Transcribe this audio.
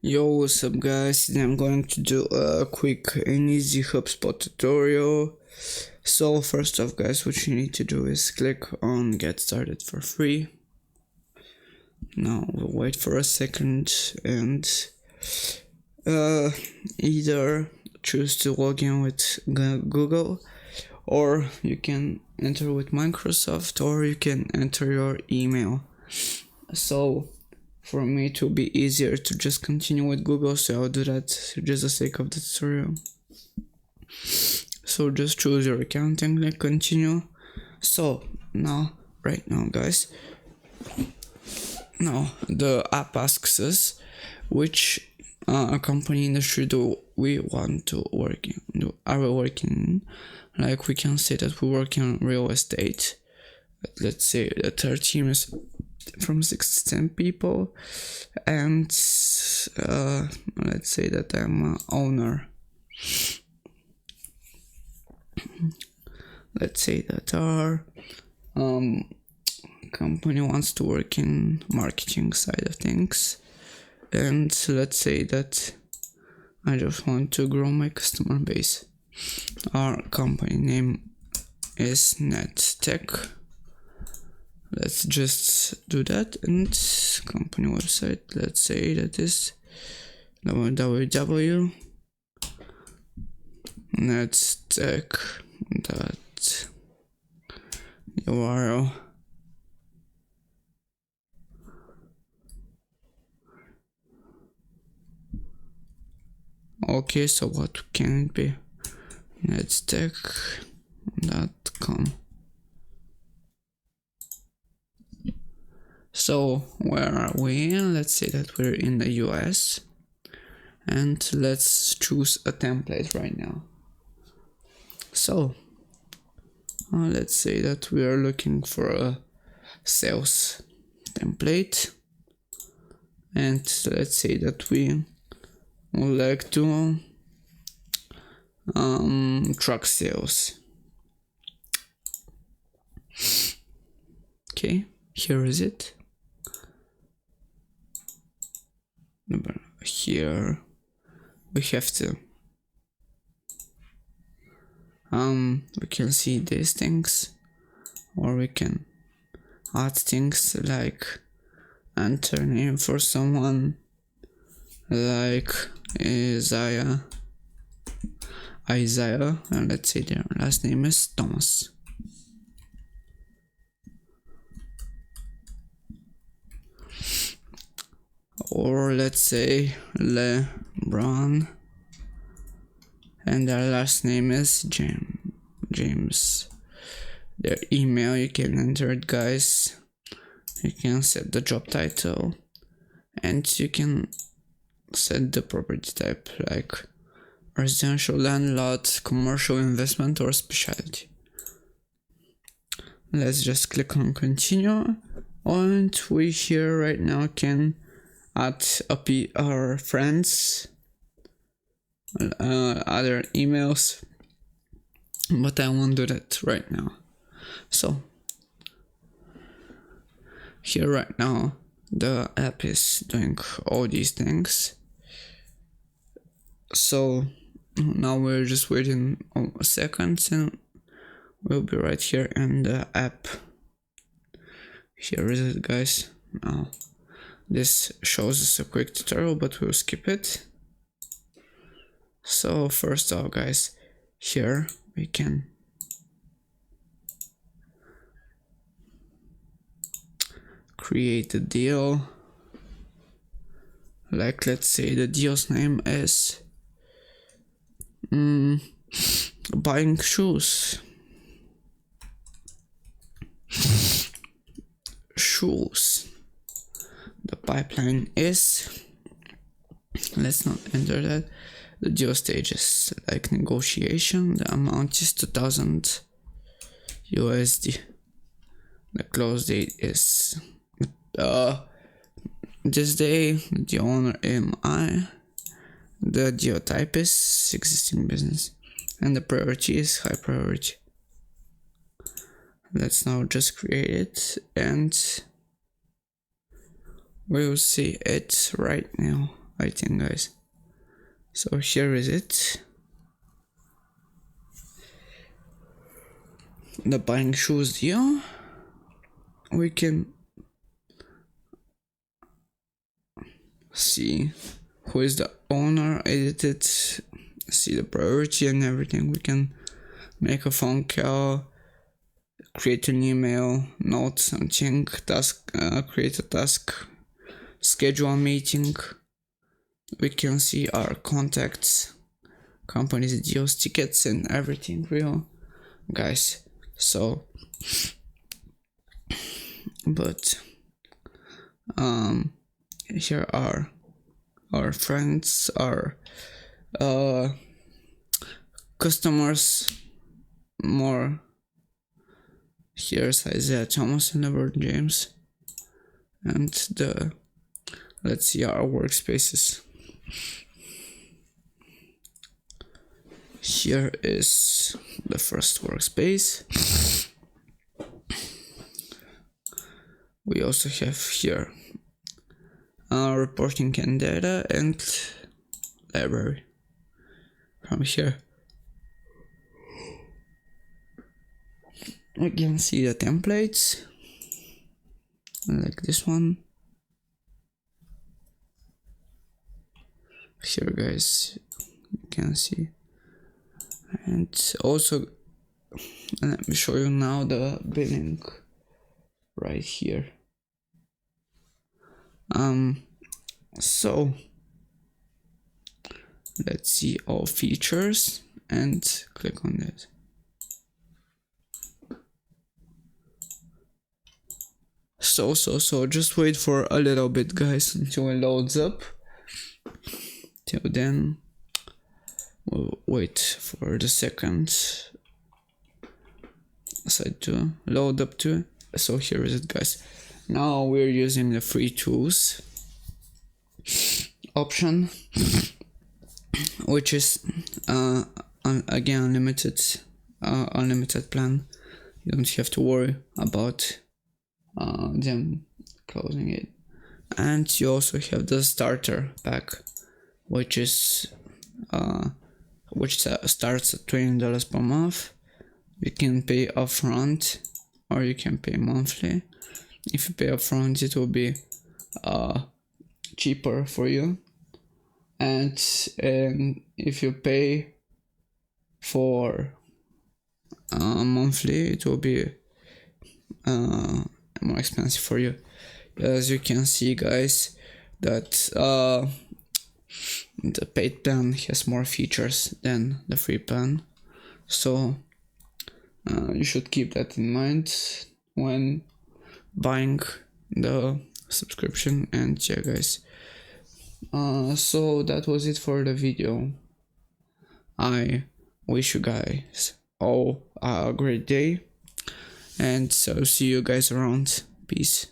Yo, what's up guys? Today I'm going to do a quick and easy HubSpot tutorial. So first off guys, what you need to do is click on get started for free. Now we'll wait for a second and either choose to log in with Google, or you can enter with Microsoft, or you can enter your email. So for me it will be easier to just continue with Google, so I'll do that just the sake of the tutorial. So just choose your account and click continue. So right now guys, now the app asks us which company industry do we want to work in. Are we working in? Like, we can say that we work in real estate. Let's say that our team is from 6 to 10 people, and let's say that I'm an owner. Let's say that our company wants to work in marketing side of things, and let's say that I just want to grow my customer base. Our company name is NetTech. Let's just do that, and company website, let's say that is www.nettech.url. Okay, so what can it be? nettech.com. So where are we? Let's say that we're in the US, and let's choose a template right now. So let's say that we are looking for a sales template, and let's say that we would like to truck sales. Okay, here is it. Here we have to we can see these things, or we can add things like enter name for someone like Isaiah, and let's say their last name is Thomas. Or let's say LeBron, and their last name is James. Their email, you can enter it guys. You can set the job title, and you can set the property type, like residential, landlord, commercial, investment, or specialty. Let's just click on continue, and we here right now can add our friends, other emails, but I won't do that right now. So here right now the app is doing all these things, so now we're just waiting a second and we'll be right here in the app. Here is it guys. Now this shows us a quick tutorial, but we'll skip it. So first off guys, here we can create a deal. Like, let's say the deal's name is buying shoes. The pipeline is, let's not enter that. The deal stage is like negotiation. The amount is 2,000 USD. The close date is this day. The owner am I. The deal type is existing business, and the priority is high priority. Let's now just create it, and we'll see it right now. I think, guys. So here is it. The buying shoes deal. We can see who is the owner, edit it, see the priority and everything. We can make a phone call, create an email, note something, task, create a task, schedule a meeting. We can see our contacts, companies, deals, tickets, and everything real, guys. So, but here are our friends, our customers. More. Here's Isaiah Thomas and LeBron James, and let's see our workspaces. Here is the first workspace. We also have here reporting and data and library. From here we can see the templates like this one. Here, guys, you can see. And also let me show you now the billing right here. So let's see all features and click on that. So just wait for a little bit, guys, until it loads up. Till then we'll wait for the second site to load up too. So here is it, guys. Now we're using the free tools option, which is again unlimited plan. You don't have to worry about them closing it. And you also have the starter pack, which is starts at $20 per month. You can pay upfront or you can pay monthly. If you pay upfront, it will be cheaper for you, and if you pay for monthly, it will be more expensive for you. As you can see, guys, that the paid plan has more features than the free plan, so you should keep that in mind when buying the subscription. And yeah, guys, so that was it for the video. I wish you guys all a great day, and so see you guys around. Peace.